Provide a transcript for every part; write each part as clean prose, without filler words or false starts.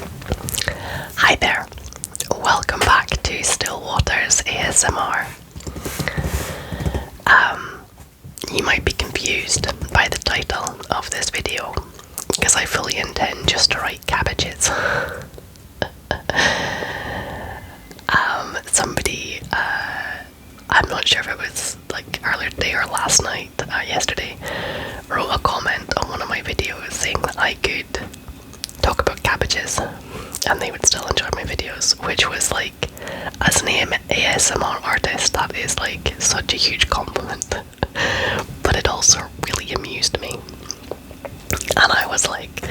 Hi there, welcome back to Stillwater's ASMR. You might be confused by the title of this video because I fully intend just to write cabbages. Somebody, I'm not sure if it was like earlier today or last night, yesterday, wrote a comment on one of my videos saying that I could talk about cabbages and they would still enjoy my videos, which was like, as an ASMR artist, that is like such a huge compliment. But it also really amused me, and I was like,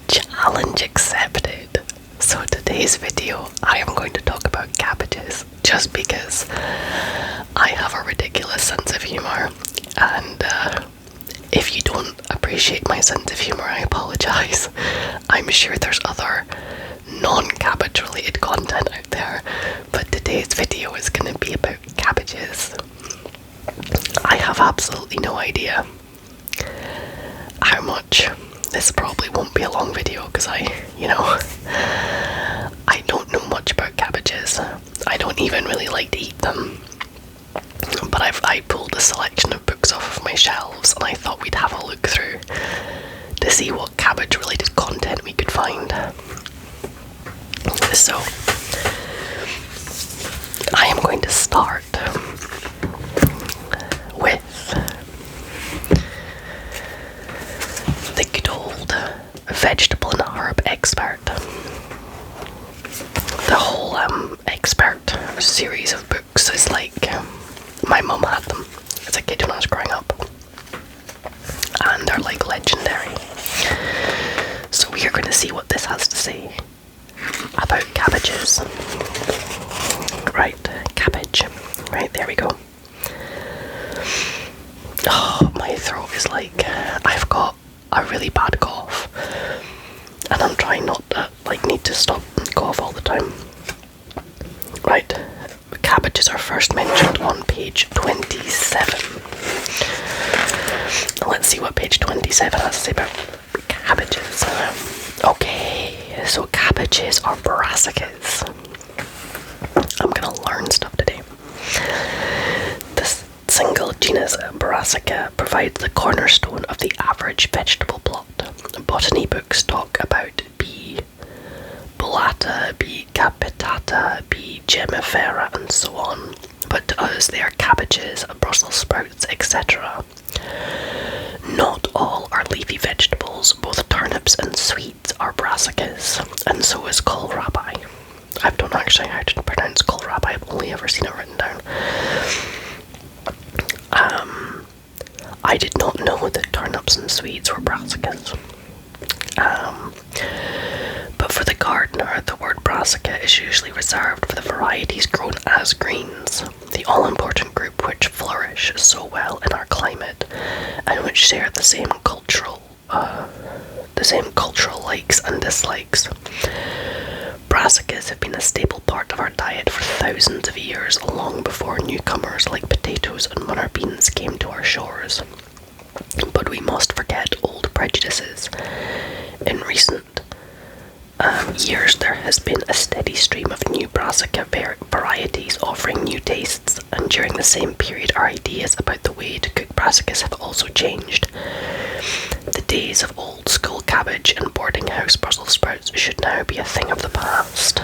challenge accepted. So today's video I am going to talk about cabbages just because I have a ridiculous sense of humor, and if you don't appreciate my sense of humor, I apologize. I'm sure there's other non-cabbage related content out there, but today's video is going to be about cabbages. I have absolutely no idea how much. This probably won't be a long video because I don't know much about cabbages. I don't even really like to eat them. But I pulled a selection of books off of my shelves and I thought we'd have a look through to see what cabbage related content we could find. So I am going to start with the good old vegetable and herb expert. The whole expert series of books is like, my mum had them as a kid when I was growing up, and they're like legendary. So we are going to see what this has to say about cabbages. Right, cabbage. Right, there we go. Oh, my throat is like, I've got a really bad cough, and I'm trying not to need to stop and cough all the time. Right, cabbages are first mentioned on page 27. Let's see what page 27 has to say about cabbages. Okay, so cabbages are brassicas. I'm gonna learn stuff today. This single genus Brassica provides the cornerstone of the average vegetable plot. Botany books talk about B. bullata, B. capitata, B. gemifera, and so on. But to us they are cabbages, Brussels sprouts, etc. Not all are leafy vegetables. Both turnips and sweets are brassicas, and so is kohlrabi. I don't actually know how to pronounce kohlrabi, I've only ever seen it written down. I did not know that turnips and sweets were brassicas. But for the gardener, the word brassica is usually reserved for the varieties grown as greens, the all-important group which flourish so well in our climate, and which share the same cultural likes and dislikes. Brassicas have been a staple part of our diet for thousands of years, long before newcomers like potatoes and runner beans came to our shores. But we must forget old prejudices. In recent years, there has been a steady stream of new brassica varieties offering new tastes, and during the same period our ideas about the way to cook brassicas have also changed. The days of old school cabbage and boarding house Brussels sprouts should now be a thing of the past.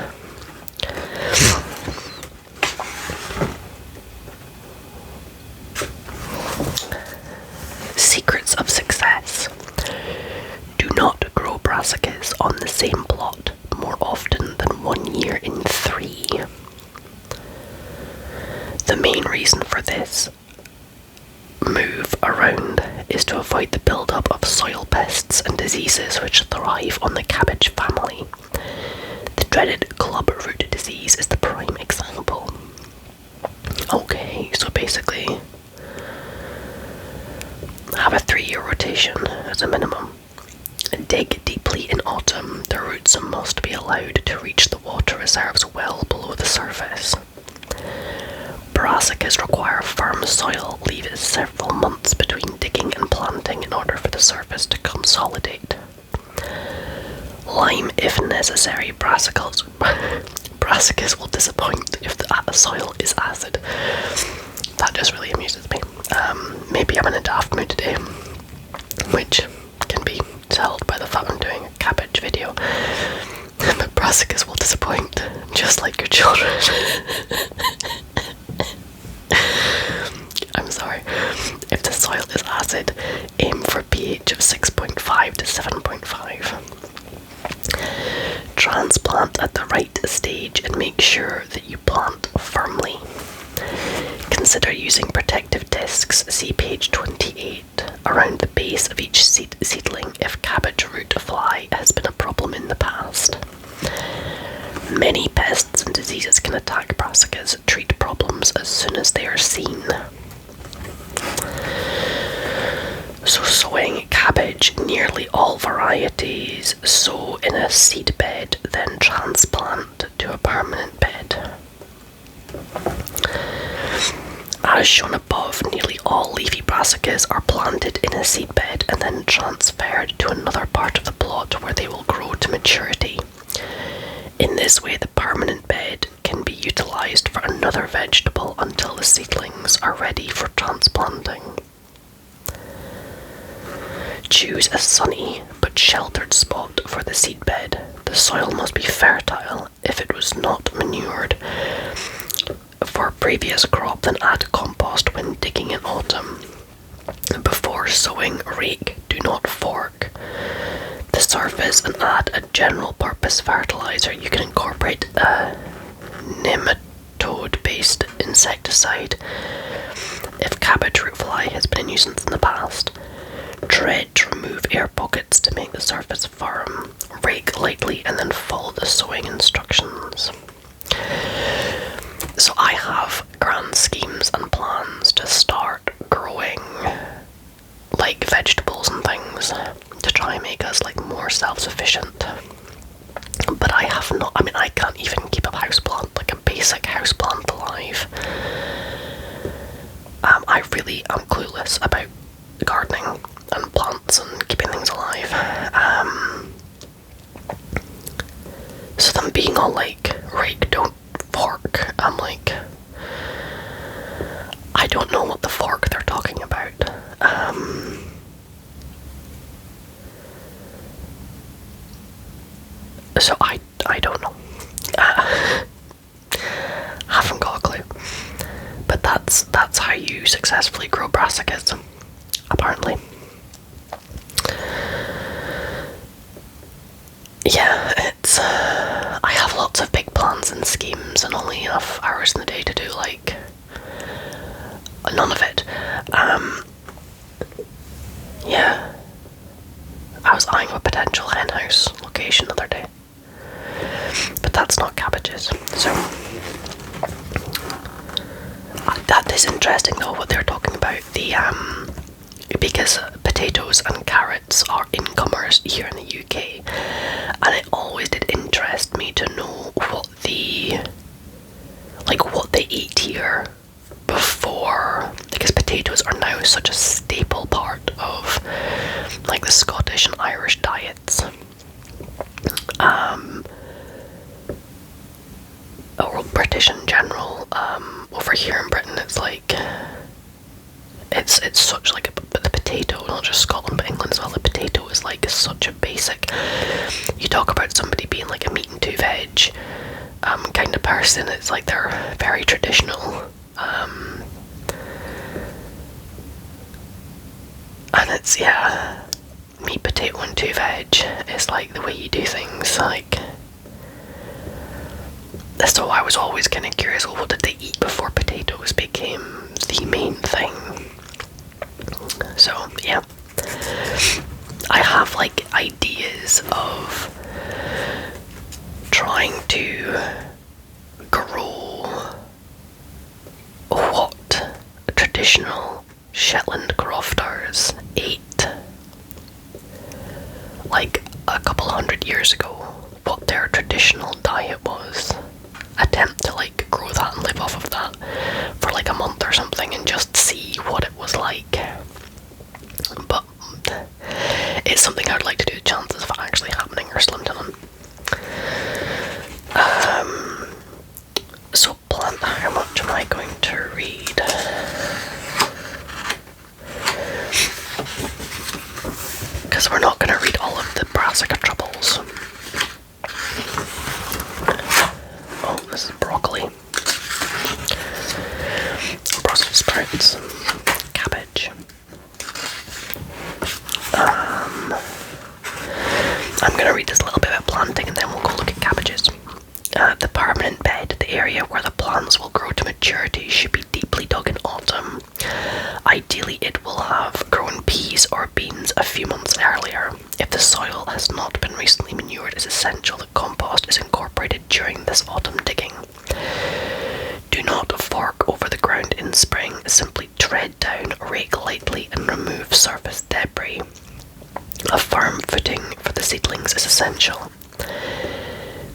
Secrets of success. Do not grow brassicas on the same plot more often than 1 year in 3. The main reason for this move around is to avoid the build-up of soil pests and diseases which thrive on the cabbage family. The dreaded club root disease is the prime example. Okay, so basically have a 3-year rotation as a minimum. Dig deeply in autumn. The roots must be allowed to reach the water reserves well below the surface. Brassicas require firm soil. Leave it several months between digging and planting in order for the surface to consolidate. Lime if necessary. Brassicas will disappoint if the soil is acid. That just really amuses me. Maybe I'm in a daft mood today, which can be told by the fact I'm doing a cabbage video. But brassicas will disappoint, just like your children. I'm sorry. If the soil is acid, aim for pH of 6.5 to 7.5. Transplant at the right stage and make sure that you plant firmly. Consider using protective discs, see page 28, around the base of each seedling if cabbage root fly has been a problem in the past. Many pests and diseases can attack brassicas. Treat problems as soon as they are seen. So sowing cabbage, nearly all varieties sow in a seed bed, then transplant to a permanent bed. As shown above, nearly all leafy brassicas are planted in a seed bed and then transferred to another part of the plot where they will grow to maturity. In this way, the permanent bed can be utilised for another vegetable until the seedlings are ready for transplanting. Choose a sunny but sheltered spot for the seedbed. The soil must be fertile. If it was not manured for a previous crop, then add compost when digging in autumn. Before sowing, rake, do not fork the surface and add a general purpose fertilizer. You can incorporate a nematode-based insecticide if cabbage root fly has been a nuisance in the past. Dredge, remove air pockets to make the surface firm. Rake lightly and then follow the sowing instructions. So I have grand schemes and plans to start growing like vegetables and things to try and make us like more self-sufficient. But I have not, I can't even keep a houseplant, like a basic houseplant alive. I really am clueless about gardening and plants and keeping things alive. So them being all like, rake, don't fork, I'm like, I don't know what the fork they're talking about. So I don't know. Haven't got a clue. But that's how you successfully grow brassicas, apparently. Yeah, it's I have lots of big plans and schemes and only enough hours in the day to do like none of it. Yeah, I was eyeing a potential henhouse location the other day, but that's not cabbages. So that is interesting though what they're talking about. The because potatoes and carrots are incomers here in the UK, and it always did interest me to know what they ate here before, because potatoes are now such a staple part of like the Scottish and Irish diets. Or British in general. Over here in Britain, it's like it's such like the potato, not just Scotland but England as well. The potato is like such a basic. You talk about somebody being like a meat and two veg kind of person. It's like they're very traditional. And it's, yeah, meat, potato and two veg is like the way you do things. Like, so I was always kind of curious, well, what did they eat before potatoes became the main thing? So, yeah. I have, like, ideas of trying to grow what traditional Shetland crofters ate, like, a couple hundred years ago, what their traditional diet was. Attempt to like grow that and live off of that for like a month or something and just see what it was like. But it's something I'd like to do. The chances of it actually happening are slim during this autumn digging. Do not fork over the ground in spring, simply tread down, rake lightly and remove surface debris. A firm footing for the seedlings is essential.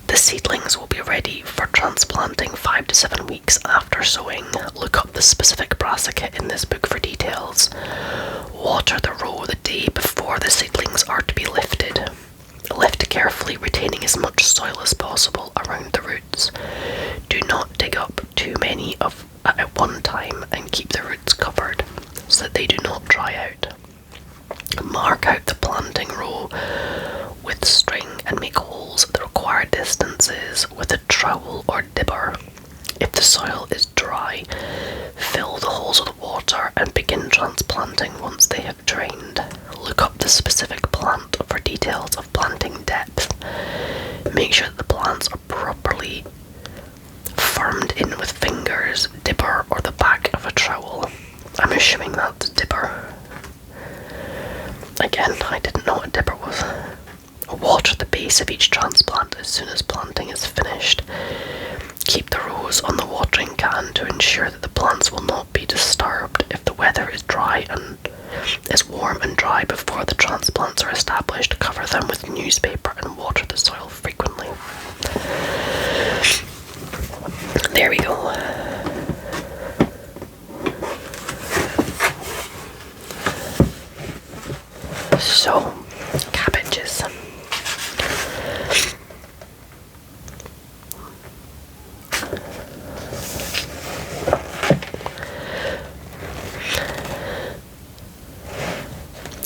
The seedlings will be ready for transplanting 5 to 7 weeks after sowing. Look up the specific brassica in this book for details. Water the row the day before the seedlings are to be lifted. Lift carefully, retaining as much soil as possible around the roots. Do not dig up too many at one time and keep the roots covered so that they do not dry out. Mark out the planting row with string and make holes at the required distances with a trowel or dibber. If the soil is dry, fill the holes with water and begin transplanting once they have drained. Look up the specific plant for details of planting depth. Make sure that the plants are properly firmed in with fingers, dibber, or the back of a trowel. I'm assuming that's a dibber. Again, I didn't know what a dibber was. Water the base of each transplant as soon as planting is finished. Keep the rows on the watering can to ensure that the plants will not be disturbed if the weather is warm and dry before the transplants are established. Cover them with newspaper and water the soil frequently. There we go. So, cabbages.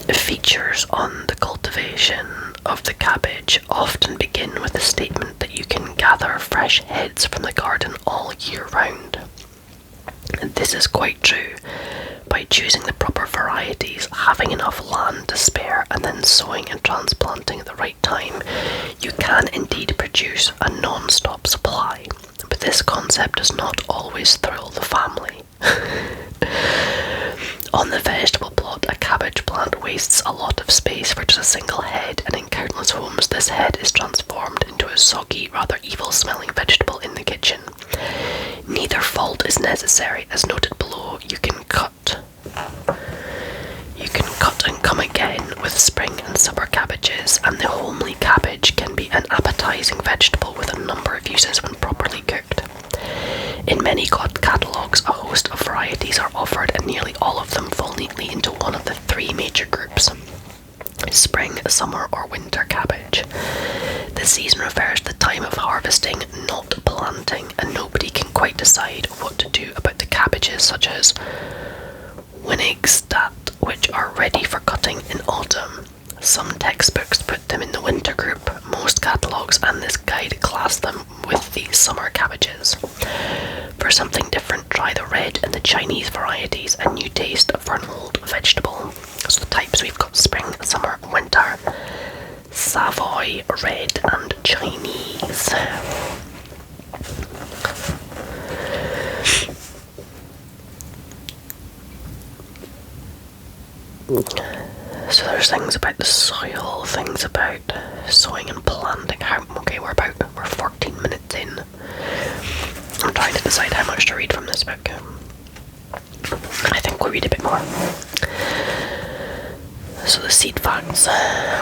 Features on the cultivation of the cabbage often begin with the statement that you can gather fresh heads from the garden all year round. And this is quite true. By choosing the proper varieties, having enough land to spare, and then sowing and transplanting at the right time, you can indeed produce a non-stop supply. But this concept does not always thrill the family. On the vegetable plot, a cabbage plant wastes a lot of space for just a single head, and in countless homes this head is transformed into a soggy, rather evil-smelling vegetable in the kitchen. Neither fault is necessary. As noted below, you can cut and come again with spring and summer cabbages, and the homely cabbage can be an appetizing vegetable with a number of uses when properly cooked. In many catalogues, a host of varieties are offered, and nearly all of them fall neatly into one of the three major groups: spring, summer, or winter cabbage. The season refers to the time of harvesting, not planting, and nobody can quite decide what to do about the cabbages such as Winnigstat, which are ready for cutting in autumn. Some textbooks put them in the winter group. Most catalogues and this guide class them with the summer cabbages. For something different, try the red and the Chinese varieties, a new taste for an old vegetable. So the types we've got: spring, summer, winter, Savoy, red, and Chinese. So there's things about the soil, things about sowing and planting. Okay, we're 14 minutes in. I'm trying to decide how much to read from this book. I think we'll read a bit more. So the seed facts,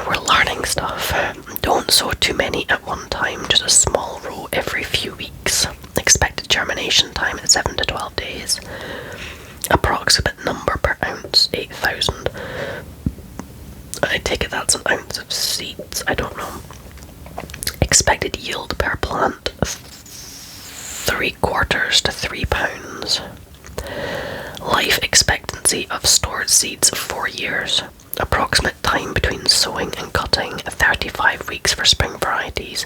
we're learning stuff. Don't sow too many at one time, just a small row every few weeks. Expected germination time at 7 to 12 days. Approximate number per ounce, 8,000. I take it that's an ounce of seeds, I don't know. Expected yield per plant, 3/4 to 3 pounds. Life expectancy of stored seeds, 4 years. Approximate time between sowing and cutting, 35 weeks for spring varieties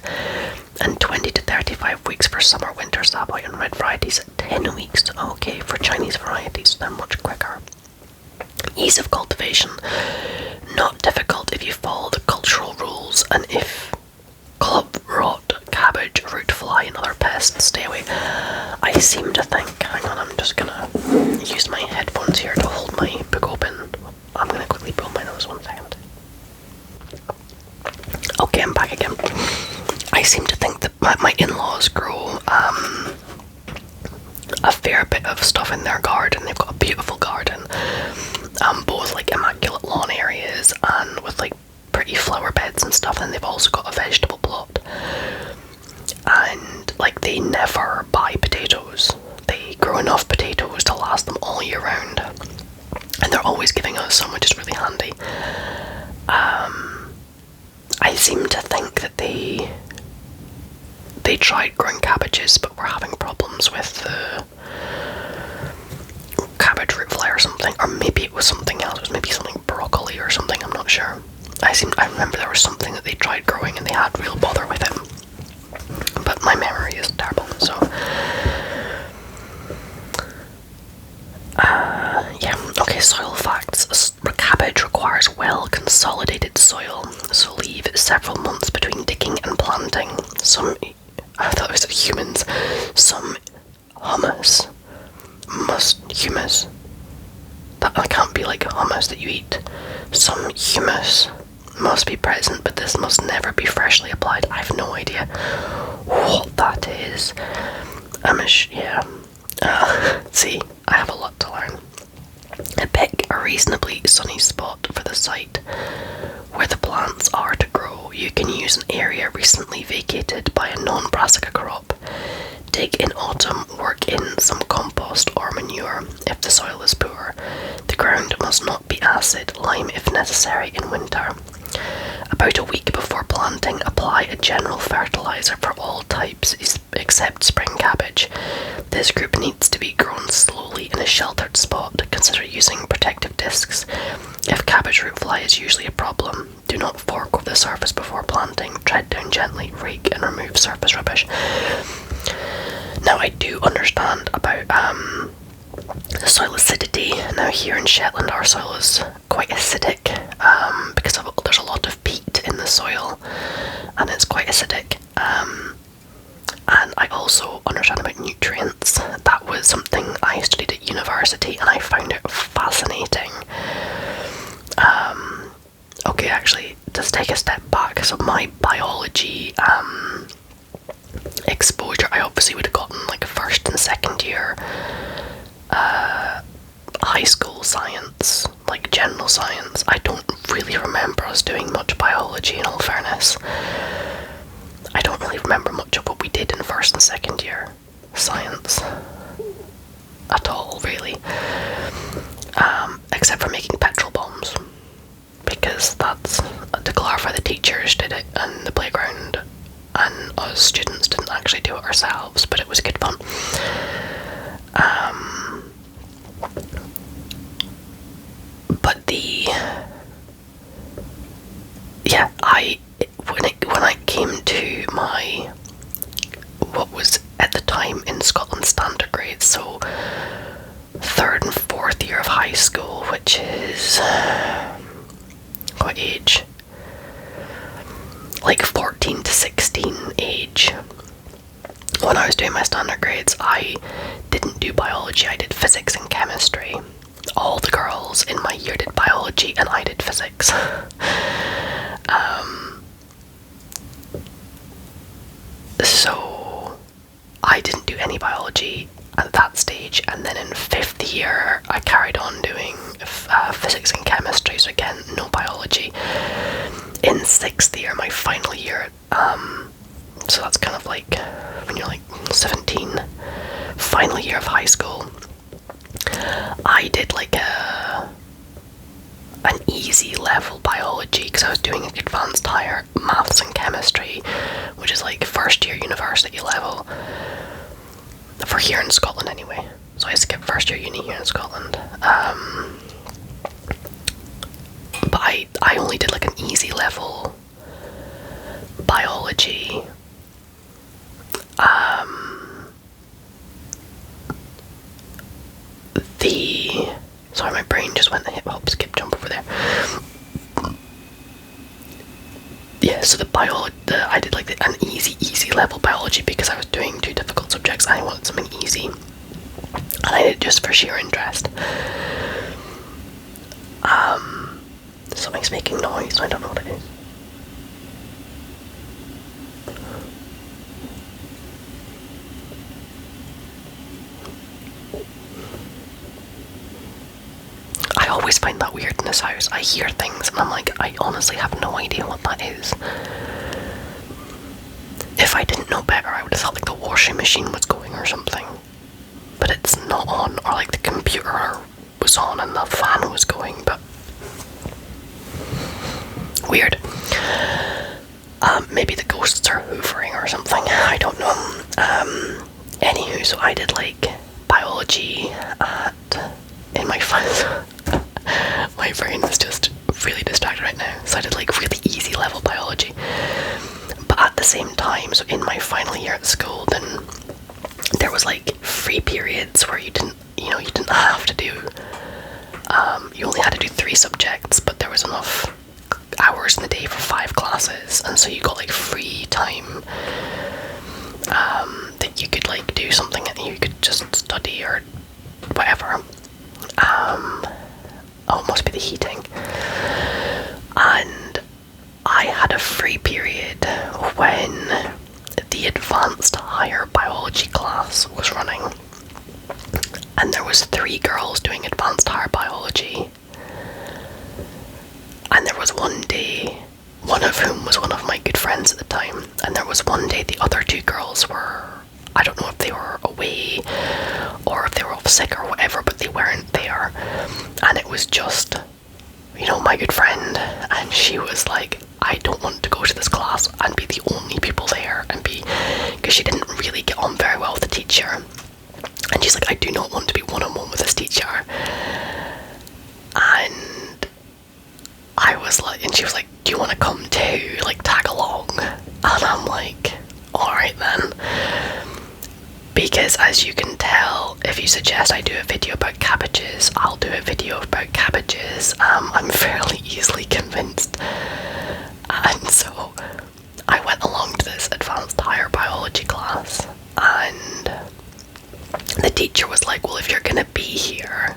and 20 to 35 weeks for summer, winter, Savoy and red varieties. 10 weeks, okay, for Chinese varieties, they're much quicker. Ease of cultivation, not difficult if you follow the cultural rules, and if club rot, cabbage, root fly and other pests, stay away. I seem to think, hang on, I'm just gonna use my headphones here to hold my book open. I'm gonna quickly blow my nose 1 second. Okay, I'm back again. I seem to think that my in-laws grow a fair bit of stuff in their garden. They've got a beautiful garden, both like immaculate lawn areas and with like pretty flower beds and stuff, and they've also got a vegetable plot. And like, they never buy potatoes. They grow enough potatoes to last them all year round, and they're always giving us some, which is really handy. I seem to think that they tried growing cabbages, but were having problems with the cabbage root fly or something, or maybe it was something else. It was maybe something broccoli or something. I'm not sure. I remember there was something that they tried growing and they had real bother with it, but my memory is terrible. So yeah. Okay, soil facts. Cabbage requires well consolidated soil, so leave several months between digging and planting. I thought it was humans. Some humus. That can't be like hummus that you eat. Some humus must be present, but this must never be freshly applied. I have no idea what that is. Yeah. See, I have a lot to learn. Pick a reasonably sunny spot for the site where the plants are to grow. You can use an area recently vacated by a non-brassica crop. Dig in autumn, work in some compost or manure if the soil is poor. The ground must not be acid, lime if necessary in winter. About a week before planting, apply a general fertilizer for all types except spring cabbage. This group needs to be grown slowly in a sheltered spot. Consider using protective discs. If cabbage root fly is usually a problem, do not fork over the surface before planting. Tread down gently, rake and remove surface rubbish. Now, I do understand about the soil acidity. Now, here in Shetland, our soil is quite acidic because there's a lot of peat in the soil, and it's quite acidic. And I also understand about nutrients. That was something I studied at university, and I found it fascinating. Okay, actually, just take a step back. So my biology exposure, I obviously would have gotten like first and second year high school science, like general science. I don't really remember us doing much biology, in all fairness. I don't really remember much of what we did in first and second year science at all, really, except for making petrol bombs, because that's, to clarify, the teachers did it in the playground and us students didn't actually do it ourselves, but it was good fun. When I came to my, what was at the time in Scotland standard grades, so third and fourth year of high school, which is what age? Like 14 to 16 age. When I was doing my standard grades, I didn't do biology, I did physics and chemistry. All the girls in my year did biology and I did physics. So I didn't do any biology at that stage, and then in fifth year I carried on doing physics and chemistry, so again, no biology. In sixth year, my final year, so that's kind of like when you're like 17, final year of high school, I did like an easy level biology because I was doing advanced higher maths and chemistry, which is like first year university level for here in Scotland anyway. So I skipped first year uni here in Scotland. But I only did like an easy level biology. Sorry, my brain just went hip hop skip jump over there. Yeah, so I did like an easy level biology because I was doing two difficult subjects and I wanted something easy, and I did it just for sheer interest. Something's making noise, so I don't know what it is. always find that weird in this house. I hear things and I'm like, I honestly have no idea what that is. If I didn't know better, I would have thought like the washing machine was going or something. But it's not on, or like the computer was on and the fan was going, but weird. Maybe the ghosts are hoovering or something, I don't know. Anywho, so I did like biology in my fun. My brain is just really distracted right now. So I did like really easy level biology. But at the same time, so in my final year at school, then there was like free periods where you didn't have to do, you only had to do 3 subjects, but there was enough hours in the day for 5 classes, and so you got like free time that you could like do something and you could just study or whatever. Oh, it must be the heating. And I had a free period when the advanced higher biology class was running, and there was 3 girls doing advanced higher biology, and there was one day, one of whom was one of my good friends at the time, and there was one day the other 2 girls were, I don't know if they were away or if they were off sick or whatever, but they weren't there, and it was just, my good friend, and she was like, I don't want to go to this class and be the only people there, and because she didn't really get on very well with the teacher, and she's like, I do not want to be one-on-one with this teacher. And I was like, and she was like, do you want to come too, like tag along? And I'm like, alright then. Because as you can tell, if you suggest I do a video about cabbages, I'll do a video about cabbages. I'm fairly easily convinced. And so I went along to this advanced higher biology class, and the teacher was like, well, if you're gonna be here,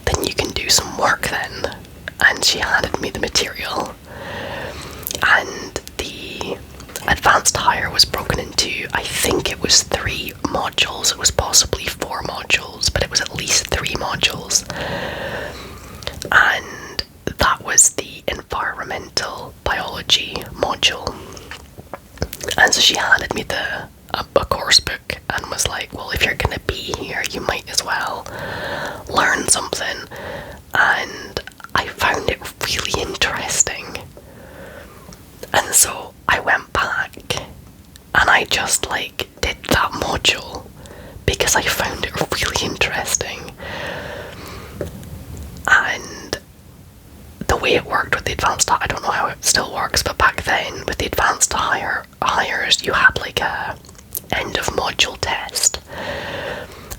then you can do some work then. And she handed me the material, and the advanced higher was broken into, I think it was 3 modules. It was possibly 4 modules, but it was at least 3 modules. And that was the environmental biology module. And so she handed me a course book and was like, well, if you're gonna be here, you might as well learn something. And I found it really interesting. And so I went back and I just like did that module because I found it really interesting. And the way it worked with the advanced, I don't know how it still works, but back then with the advanced hires, you had like a end of module test,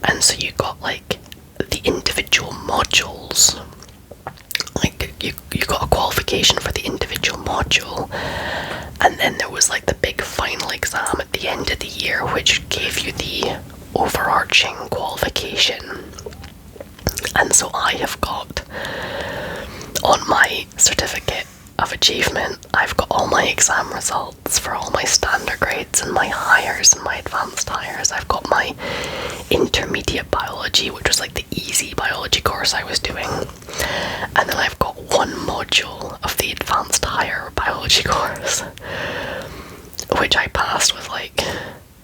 and so you got like the individual modules, like you got a qualification for the individual module, and then there was like the big final exam at the end of the year which gave you the overarching qualification. And so I have got, on my certificate of achievement, I've got all my exam results for all my standard grades and my hires and my advanced hires. I've got my intermediate biology, which was like the easy biology course I was doing, and then I've got 1 module of the advanced higher biology course, which I passed with like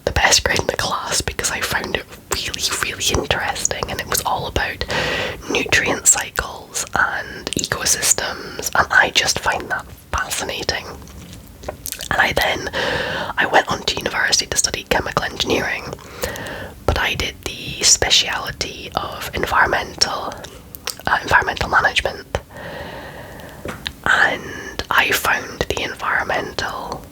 the best grade in the class because I found it really, really interesting, and it was all about nutrient cycles and ecosystems, and I just find that fascinating. And I went on to university to study chemical engineering, but I did the speciality of environmental management, and I found the environmental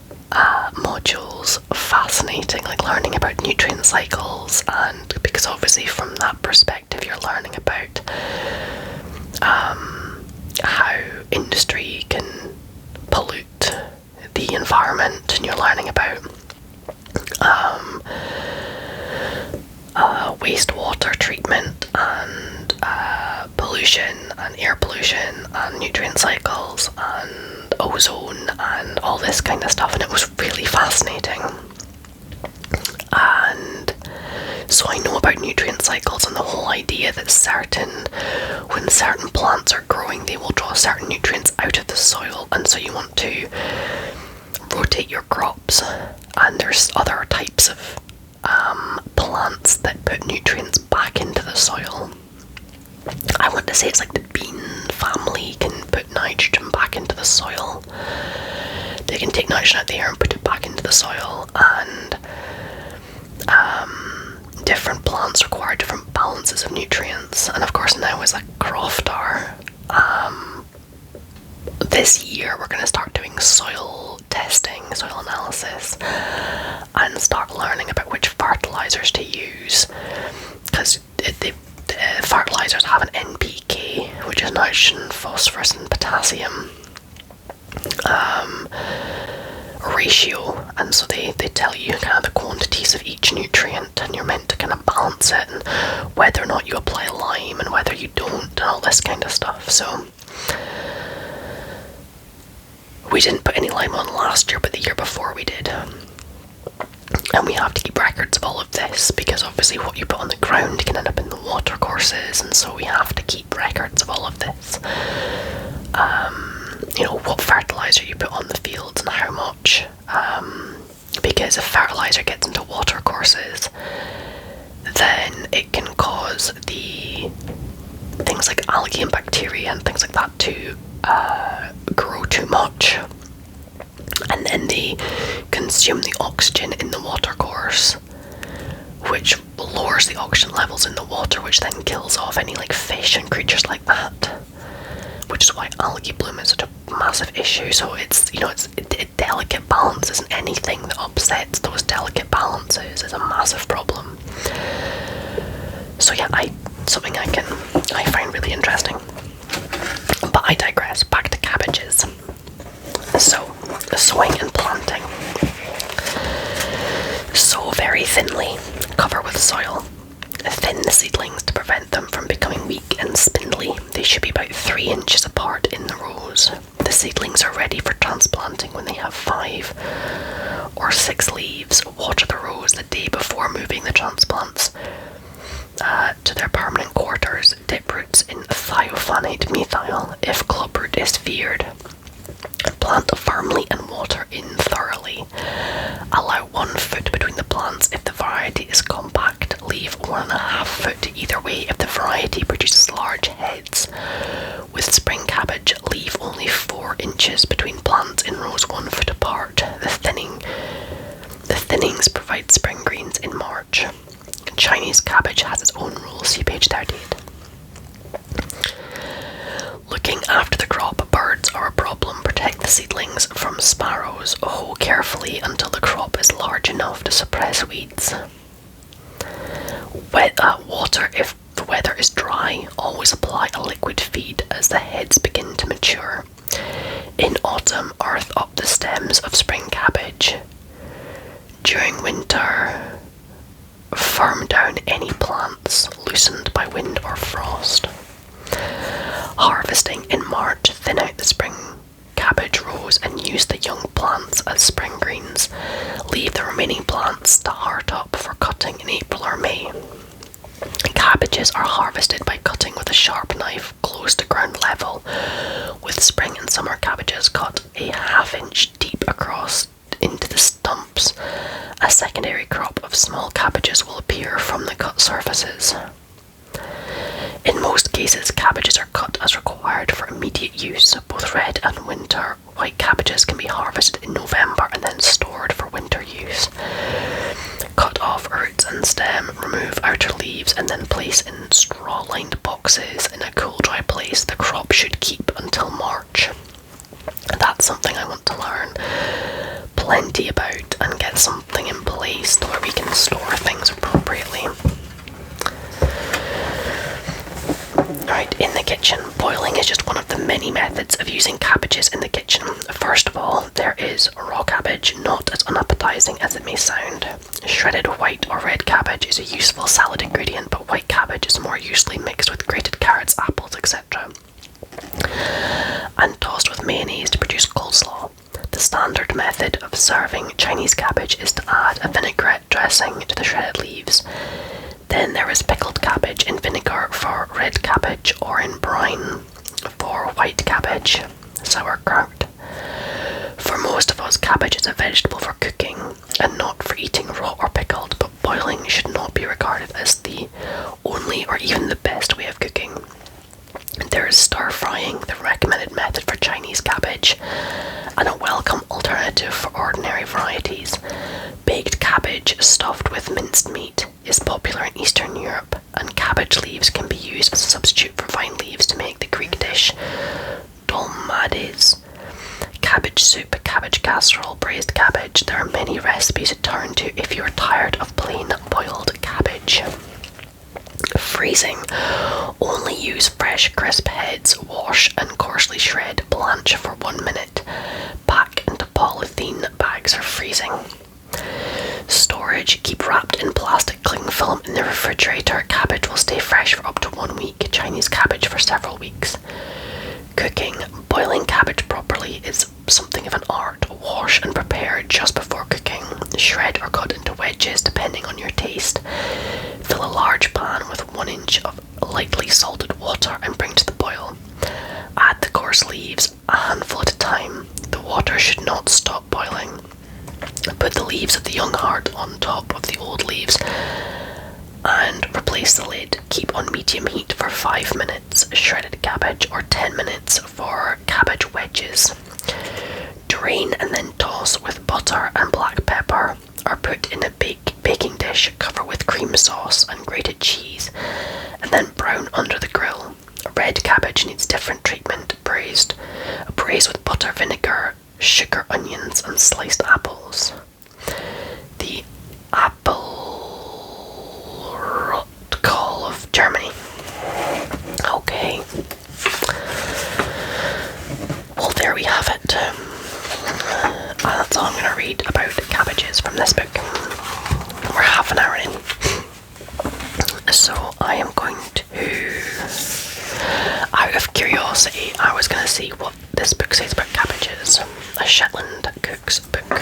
modules fascinating, like learning about nutrient cycles, and because obviously from that perspective you're learning about how industry can pollute the environment, and you're learning about wastewater treatment and pollution and air pollution and nutrient cycles and ozone and all this kind of stuff, and it was really fascinating. And so I know about nutrient cycles and the whole idea that when certain plants are growing, they will draw certain nutrients out of the soil, and so you want to rotate your crops. And there's other types of plants that put nutrients back into the soil. I want to say it's like the bean family can put nitrogen back into the soil. They can take nitrogen out of the air and put it back into the soil, and different plants require different balances of nutrients. And of course now as a crofter, this year we're going to start doing soil testing, soil analysis, and start learning about which fertilizers to use, because the fertilizers have an NPK, which is nitrogen, phosphorus and potassium ratio, and so they tell you kind of the quantities of each nutrient, and you're meant to kind of balance it, and whether or not you apply lime and whether you don't, and all this kind of stuff. So we didn't put any lime on last year, but the year before we did. And we have to keep records of all of this, because obviously what you put on the ground can end up in the water courses, and so we have to keep records of all of this. You know, what fertilizer you put on the fields and how much, because if fertilizer gets into water courses, then it can cause the things like algae and bacteria and things like that to grow too much, and then they consume the oxygen in the water course, which lowers the oxygen levels in the water, which then kills off any like fish and creatures like that, which is why algae bloom is such a massive issue. So it's, you know, it's delicate balances, and anything that upsets those delicate balances is a massive problem. So yeah, something I find really interesting. But I digress. Back to cabbages. So, sowing and planting. Sow very thinly, cover with soil. Thin the seedlings to prevent them from becoming weak and spindly. They should be about 3 inches apart in the rows. The seedlings are ready for transplanting when they have 5 or 6 leaves. Water the rows the day before moving the transplants to their permanent quarters. Dip roots in thiophanate methyl if clubroot is feared. Plant firmly and water in thoroughly. Allow 1 foot between the plants if the variety is compact. Leave 1.5 foot either way if the variety produces large heads. With spring cabbage, leave only 4 inches between plants in rows 1 foot apart. The thinnings provide spring greens in March. Chinese cabbage has its own rules. See page 38. Looking after the crop, birds are a problem. Protect the seedlings from sparrows. Hoe carefully until the crop is large enough to suppress weeds. Water if the weather is dry. Always apply a liquid feed as the heads begin to mature. In autumn, earth up the stems of spring cabbage. During winter, firm down any plants loosened by wind or frost. Harvesting in March, thin out the spring cabbage rows and use the young plants as spring greens. Leave the remaining plants to heart up for cutting in April or May. Cabbages are harvested by cutting with a sharp knife close to ground level. With spring and summer cabbages, cut a 1/2 inch deep across into the stumps. A secondary crop of small cabbages will appear from the cut surfaces. In most cases, cabbages are cut as required for immediate use. Both red and winter white cabbages can be harvested in November and then stored for winter use. Cut off roots and stem, remove outer leaves, and then place in straw-lined boxes in a cool, dry place. The crop should keep until March. That's something I want to learn plenty about and get something in place where we can store things appropriately. Right, in the kitchen, boiling is just one of the many methods of using cabbages in the kitchen. First of all, there is raw cabbage, not as unappetizing as it may sound. Shredded white or red cabbage is a useful salad ingredient, but white cabbage is more usually mixed with grated carrots, apples, etc. and tossed with mayonnaise to produce coleslaw. The standard method of serving Chinese cabbage is to add a vinaigrette dressing to the shredded leaves. Then cabbage, or in brine for white cabbage, sauerkraut. For most of us, cabbage is a vegetable for cooking and not for eating raw or pickled, but boiling should not be regarded as the only or even the best way of cooking. There is stir frying, the recommended method for Chinese cabbage, and a welcome alternative for ordinary varieties. Baked cabbage stuffed with minced meat is popular in Eastern Europe, and cabbage leaves can be used as a substitute for vine leaves to make the Greek dish dolmades. Cabbage soup, cabbage casserole, braised cabbage. There are many recipes to turn to if you are tired of plain boiled cabbage. Freezing. Only use fresh, crisp heads. Wash and coarsely shred. Blanch for 1 minute. Pack into polythene bags for freezing. Storage. Keep wrapped in plastic cling film in the refrigerator. Cabbage will stay fresh for up to 1 week. Chinese cabbage for several weeks. Cooking. Boiling cabbage properly is something of an art. Wash and prepare just before cooking. Shred or cut into wedges depending on your taste. Fill a large pan with 1 inch of lightly salted water and bring to the boil. Add the coarse leaves a handful at a time. The water should not stop boiling. Put the leaves of the young heart on top of the old leaves and replace the lid. Keep on medium heat for 5 minutes. Shredded cabbage, or 10 minutes for cabbage wedges. Drain and then toss with butter and black pepper, or put in a baking dish. Cover with cream sauce and grated cheese, and then brown under the grill. Red cabbage needs different treatment. Braise with butter, vinegar, sugar, onions, and sliced apples. The apple call of Germany. Okay. Well, there we have it. That's all I'm going to read about cabbages from this book. We're half an hour in. So I am going to, out of curiosity, I was going to see what this book says about cabbages. A Shetland cook's book.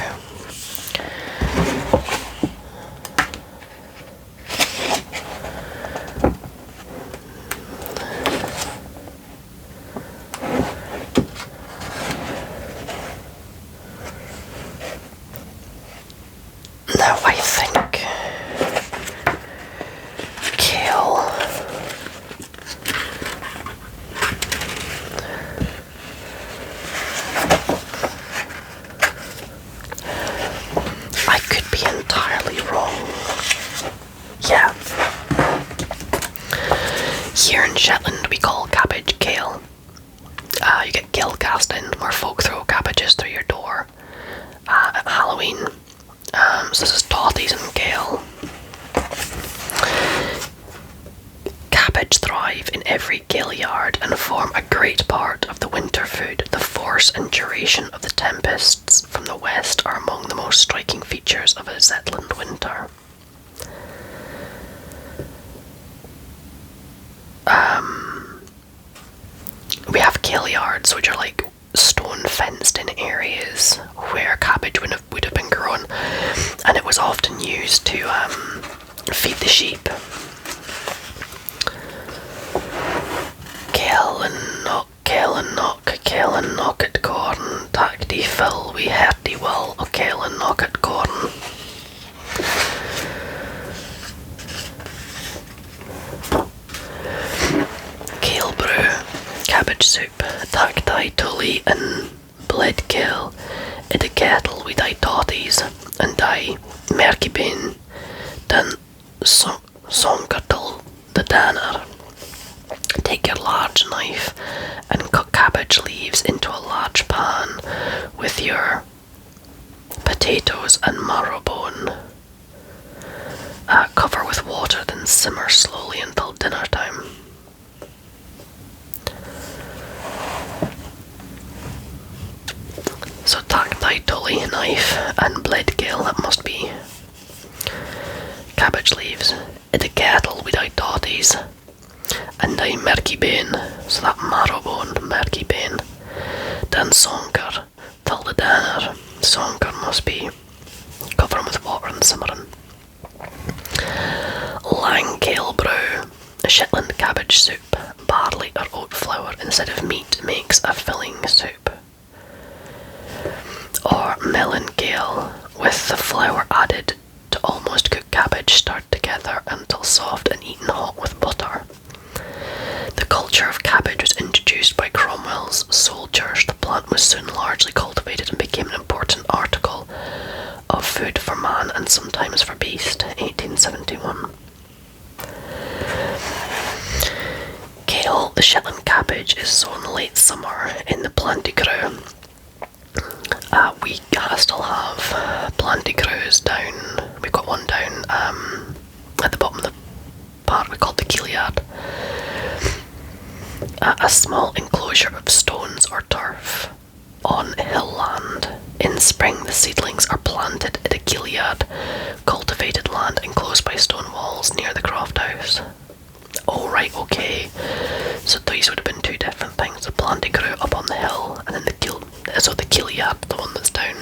Now I think kale. I could be entirely wrong. Yeah. Here in Shetland we call cabbage kale. You get kale cast in, where folk throw cabbages through your door at Halloween. So this is totties and kale. Cabbage thrive in every kale yard and form a great part of the winter food. The force and duration of the tempests from the west are among the most striking features of a Zetland winter. We have kale yards, which are like stone fenced in areas where cabbage would have been grown, and it was often used to feed the sheep. Kale and knock at corn, tak die fill, we herty will, o kale and knock at corn. Kale brew, cabbage soup, tak die tully and bled kale, I the kettle with thy totties, and thy merky bin, then sonkertel the danner. Take your large knife and cut cabbage leaves into a large pan with your potatoes and marrow bone. Cover with water, then simmer slowly until dinner time. So tak thy tully knife and bled kale, that must be cabbage leaves, in the kettle with thy totties, and thy merky bane, so that marrow bone, merky bane, then sonker, till the dinner. Sonker must be cover them with water and simmering. Lang kale brew, Shetland cabbage soup, instead of meat makes a filling soup. Or melon kale, with the flour added to almost cooked cabbage stirred together until soft and eaten hot with butter. The culture of cabbage was introduced by Cromwell's soldiers. The plant was soon largely cultivated and became an important article of food for man and sometimes for beast. 1871. Kale, the Shetland cabbage, is sown late summer in the plantigrue. We still have plantigrues down. We've got one down at the bottom of the park we called the Gilead. A small enclosure of stones or turf on hill land. In spring, the seedlings are planted at a Gilead, cultivated land enclosed by stone walls near the Croft House. Oh, right, okay. So these would have been two different things. The plantigrew up on the hill, and then the Gilead, the one that's down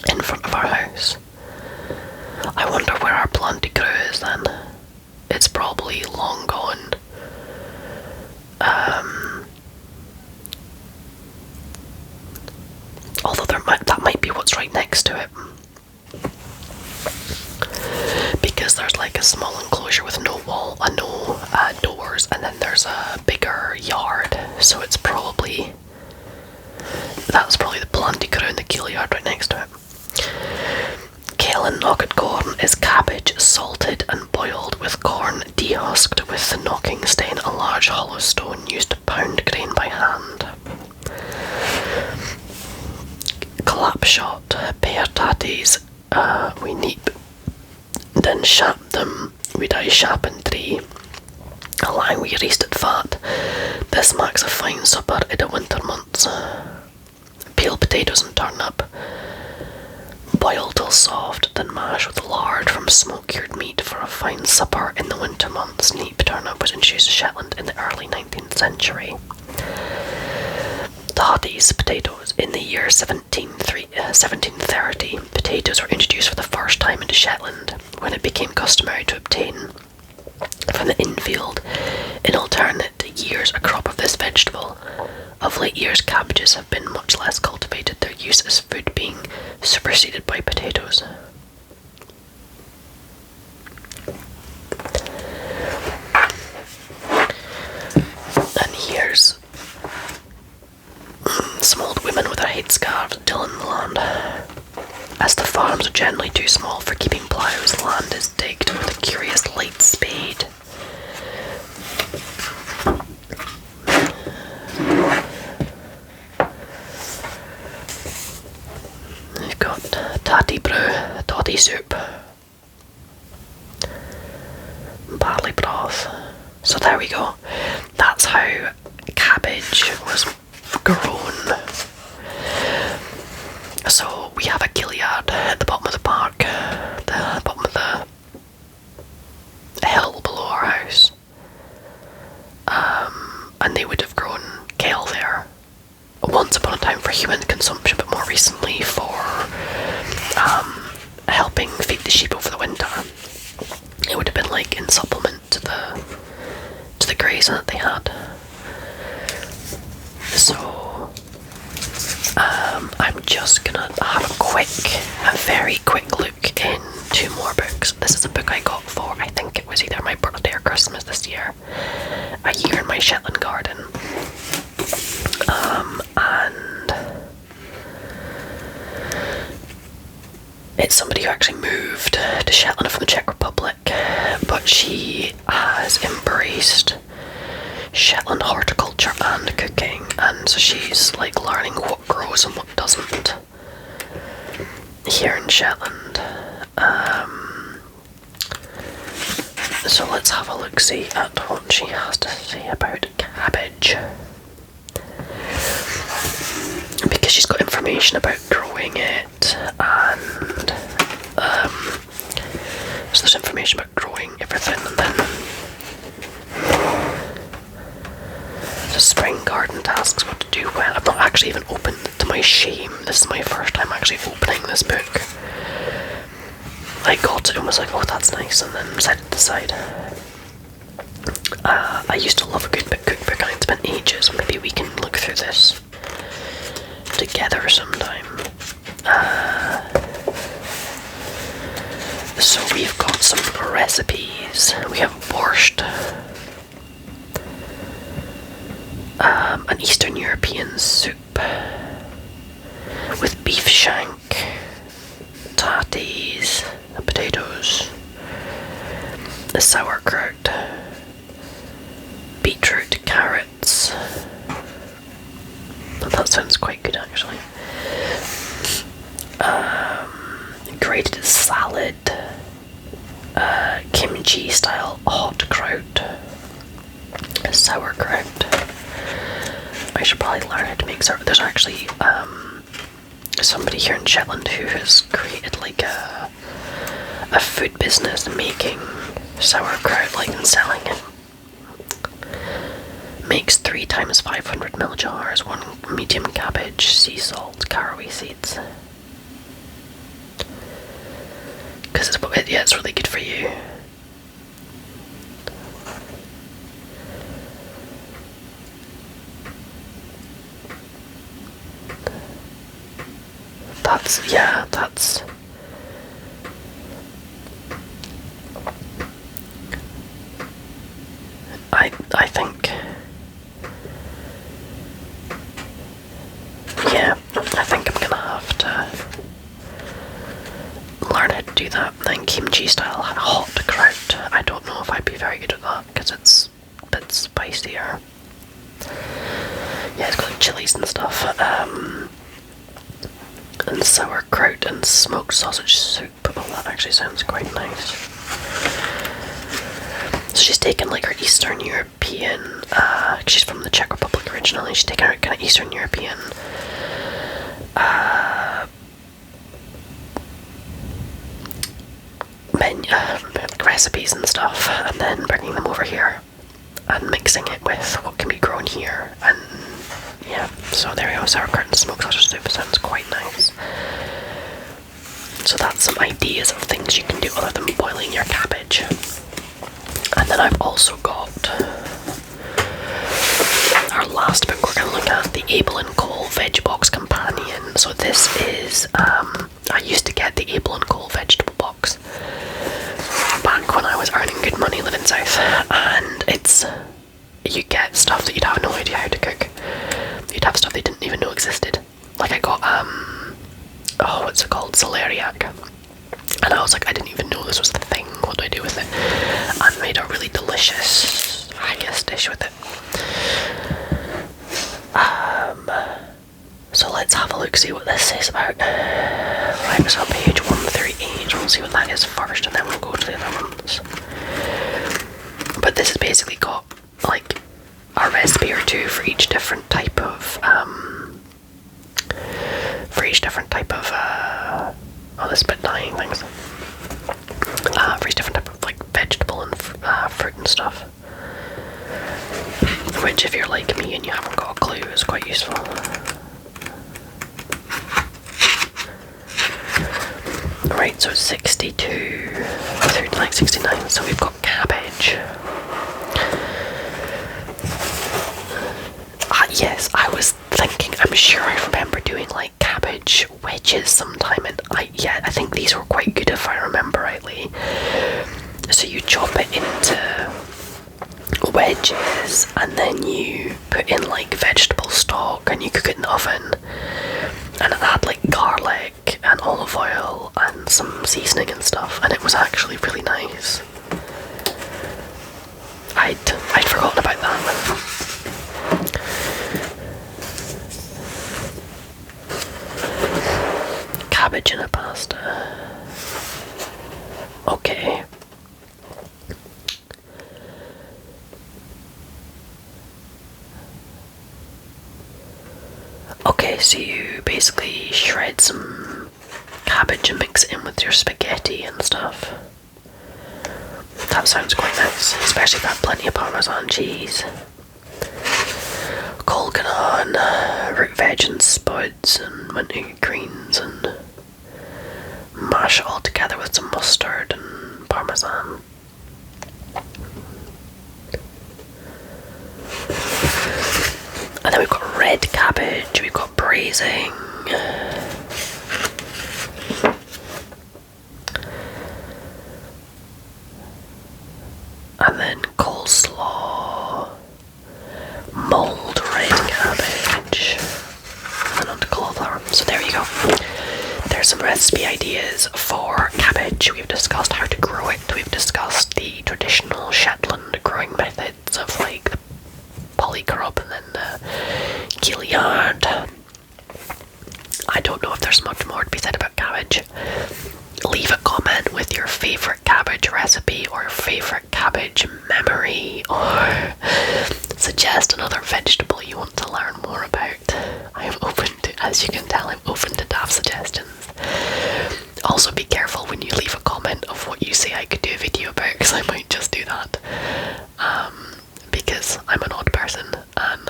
in front of our house. I wonder where our plantigrew is then. It's probably long gone. Although that might be what's right next to it. Because there's like a small enclosure with no wall, no doors, and then there's a bigger yard. So it's probably, that's probably the plantigrew and the Gilead right next to it. Kale and knocket corn is cabbage salted and boiled with corn dehusked with the knocking stain, a large hollow stone used to pound grain by hand. Clapshot, pear tatties, we neep, then shap them, we die shap in tree, along with roasted fat. This makes a fine supper in the winter months. Peel potatoes and turnip, boil till soft, then mash with lard from smoke-cured meat for a fine supper in the winter months. Neep turnip was introduced to Shetland in the early 19th century. Tatties, potatoes. In the year 1730, potatoes were introduced for the first time into Shetland, when it became customary to obtain from the infield in alternate years a crop of this vegetable. Of late years, cabbages have been much less cultivated, their use as food being superseded by potatoes. And here's some old women with their headscarves tilling the land. As the farms are generally too small for keeping ploughs, land is digged with a curious light spade. We've got tatty brew, toddy soup, barley broth. So there we go. That's how cabbage was grown. So we have a Gilead at the bottom of the park, the bottom of the hill below our house, and they would have grown kale there once upon a time for human consumption, but more recently for helping feed the sheep over the winter. It would have been like in supplement to the grazing that they had. So I'm just gonna have a very quick look in two more books. This is a book I got for, I think it was either my birthday or Christmas this year. A Year in My Shetland Garden. And it's somebody who actually moved to Shetland from the Czech Republic, but she has embraced Shetland horticulture and cooking, and so she's like learning what grows and what doesn't here in Shetland. So let's have a look-see at what she has to say about cabbage, because she's got information about growing it, and so there's information about growing everything, and then the spring garden tasks, what to do when. I've not actually even opened, to my shame, this is my first time actually opening this book. I got it and was like, oh that's nice, and then set it aside. I used to love a good cookbook and I'd spent ages. Maybe we can look through this together sometime. So we've got some recipes. We have borscht, an Eastern European soup with beef shank, tatties, potatoes, the sauerkraut, beetroot, carrots. That sounds quite good actually. Grated salad, kimchi style hot kraut, sauerkraut. I should probably learn how to make sauerkraut. There's actually somebody here in Shetland who has created like a food business making sauerkraut, like, and selling it. Makes 3 times 500ml jars, 1 medium cabbage, sea salt, caraway seeds. Because it's really good for you. That's I think, yeah, I think I'm gonna have to learn how to do that. Then kimchi style hot kraut. I don't know if I'd be very good at that because it's a bit spicier. Yeah, it's got like chilies and stuff. And sauerkraut and smoked sausage soup. Oh, that actually sounds quite nice. So she's taken like her Eastern European, she's from the Czech Republic originally, she's taken her kind of Eastern European recipes and stuff, and then bringing them over here and mixing it with what can be grown here. And yeah, so there we go, sauerkraut and smoked sausage soup sounds quite nice. So that's some ideas of things you can do other than boiling your cabbage. And then I've also got our last book we're going to look at, the Abel & Cole Veg Box Companion. So this is, I used to get the Abel & Cole vegetable box back when I was earning good money living south, and it's, you get stuff that you'd have no idea how to cook. You'd have stuff they didn't even know existed. Like I got, what's it called, celeriac. And I was like, I didn't even know this was the thing, what do I do with it? And made a really delicious haggis dish with it. So let's have a look, see what this is about. Right, so on page 138, we'll see what that is first, and then we'll go to the other ones. But this has basically got, like, a recipe or two for each different type of, for each different type of, oh, this is a bit dying things. For each different type of, like, vegetable and fruit and stuff. Which, if you're like me and you haven't got a clue, is quite useful. Right, so 62 through like 69, so we've got cabbage. Yes, I was thinking, I'm sure I remember doing like cabbage wedges sometime, and I think these were quite good if I remember rightly. So you chop it into wedges and then you put in like vegetable stock and you cook it in the oven, and it had like garlic and olive oil and some seasoning and stuff, and it was actually really nice. I'd forgotten about that. Cabbage in a pasta. Okay. Okay, so you basically shred some cabbage and mix it in with your spaghetti and stuff. That sounds quite nice, especially if you have plenty of Parmesan cheese. Colcanon, root veg and spuds and winter greens, and mash it all together with some mustard and Parmesan. red cabbage, we've got braising. And then coleslaw, mulled red cabbage, and on to cauliflower. So there you go. There's some recipe ideas for cabbage. We've discussed how to grow it. We've discussed the traditional Shetland growing methods of like the polycrop and then the Gilliard. I don't know if there's much more to be said about cabbage. Leave a comment with your favourite cabbage recipe or favourite cabbage memory, or suggest another vegetable you want to learn more about. I am open to, as you can tell, I'm open to daft suggestions. Also be careful when you leave a comment of what you say I could do a video about, because I might just do that. Because I'm an odd person and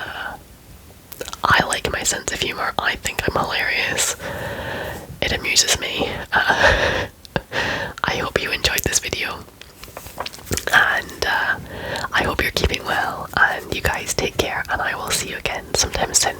I like my sense of humour. I think I'm hilarious. It amuses me. I hope you enjoyed this video, and I hope you're keeping well, and you guys take care, and I will see you again sometime soon.